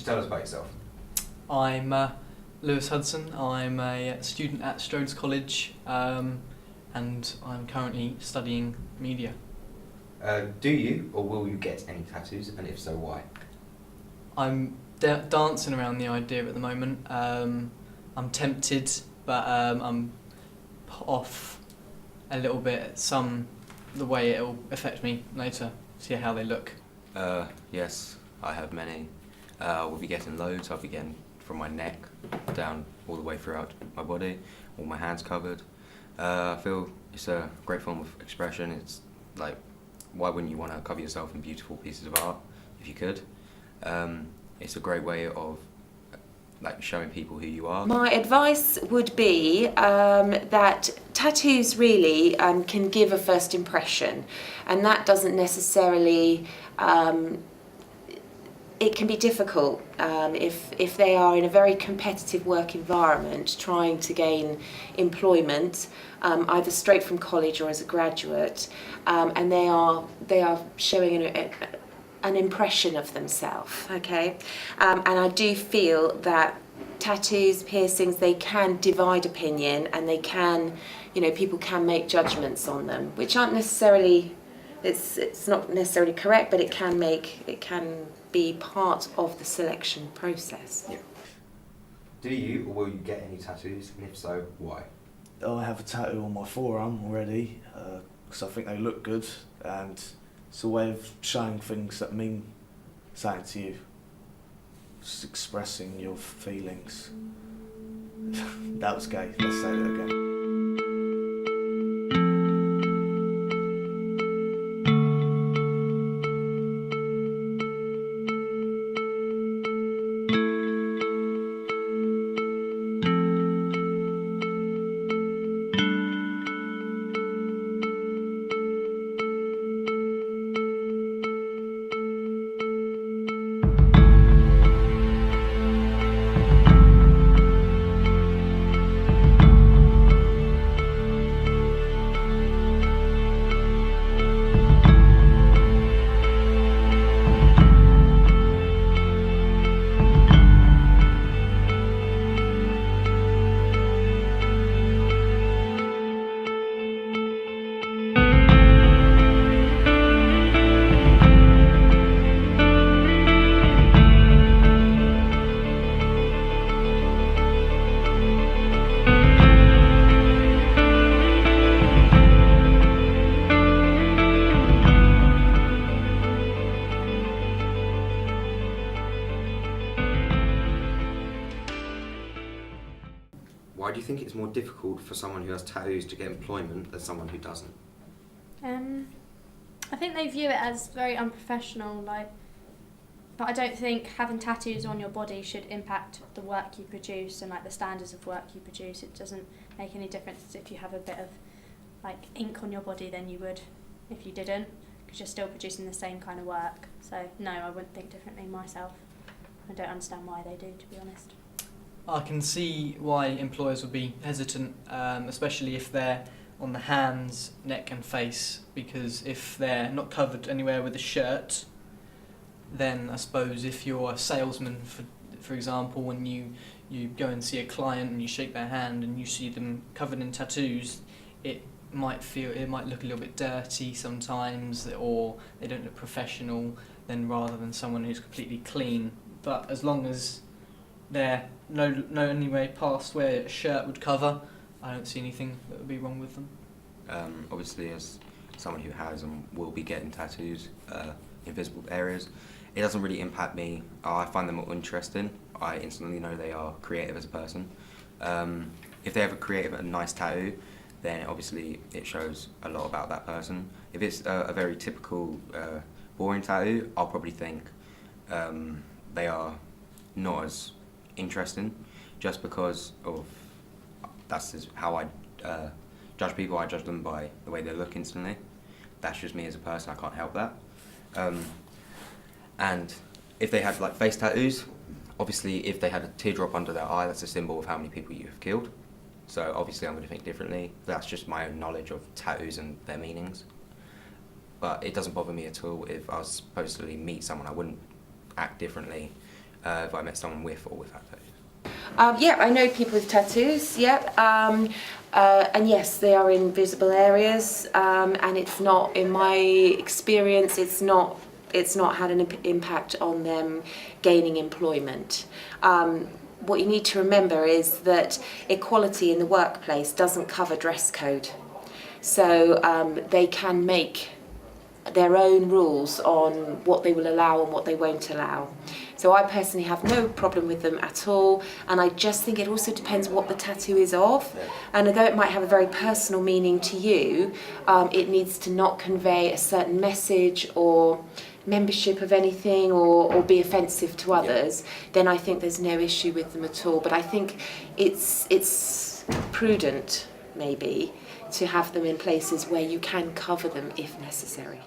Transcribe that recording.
tell us about yourself? I'm Lewis Hudson. I'm a student at Strodes College, and I'm currently studying media. Do you or will you get any tattoos, and if so, why? I'm dancing around the idea at the moment. I'm tempted, but I'm put off a little bit the way it'll affect me later. See how they look. Yes, I have many. We'll be getting loads. I'll be getting from my neck down all the way throughout my body, all my hands covered. I feel it's a great form of expression. It's like, why wouldn't you want to cover yourself in beautiful pieces of art if you could? It's a great way of like showing people who you are. My advice would be that tattoos really can give a first impression, and that doesn't necessarily. It can be difficult if they are in a very competitive work environment, trying to gain employment, either straight from college or as a graduate, and they are showing an impression of themselves, okay? And I do feel that tattoos, piercings, they can divide opinion, and they can, people can make judgments on them, which aren't necessarily, it's not necessarily correct, but it can be part of the selection process. Yeah. Do you or will you get any tattoos, and if so, why? I have a tattoo on my forearm already because I think they look good, and it's a way of showing things that mean something to you, just expressing your feelings. That was gay, let's say that again. Why do you think it's more difficult for someone who has tattoos to get employment than someone who doesn't? I think they view it as very unprofessional, but I don't think having tattoos on your body should impact the work you produce and the standards of work you produce. It doesn't make any difference if you have a bit of ink on your body than you would if you didn't, because you're still producing the same kind of work. So no, I wouldn't think differently myself. I don't understand why they do, to be honest. I can see why employers would be hesitant, especially if they're on the hands, neck and face, because if they're not covered anywhere with a shirt, then I suppose if you're a salesman, for example, when you go and see a client and you shake their hand and you see them covered in tattoos, it might look a little bit dirty sometimes, or they don't look professional, then rather than someone who's completely clean. But as long as they're no anyway past where a shirt would cover, I don't see anything that would be wrong with them. Obviously, as someone who has and will be getting tattoos in visible areas, it doesn't really impact me. I find them more interesting. I instantly know they are creative as a person. If they have a creative and nice tattoo, then obviously it shows a lot about that person. If it's a very typical boring tattoo, I'll probably think they are not as interesting, just because of that's just how I judge people. I judge them by the way they look instantly. That's just me as a person. I can't help that. And if they had face tattoos, obviously if they had a teardrop under their eye, that's a symbol of how many people you have killed. So obviously I'm going to think differently. That's just my own knowledge of tattoos and their meanings. But it doesn't bother me at all. If I was supposed to meet someone, I wouldn't act differently if I met someone with or without tattoos. Yeah, I know people with tattoos. Yeah, and yes, they are in visible areas, and it's not, in my experience, it's not had an impact on them gaining employment. What you need to remember is that equality in the workplace doesn't cover dress code, so they can make their own rules on what they will allow and what they won't allow. So I personally have no problem with them at all, and I just think it also depends what the tattoo is of. And although it might have a very personal meaning to you, it needs to not convey a certain message or membership of anything or be offensive to others, then I think there's no issue with them at all. But I think it's prudent maybe to have them in places where you can cover them if necessary.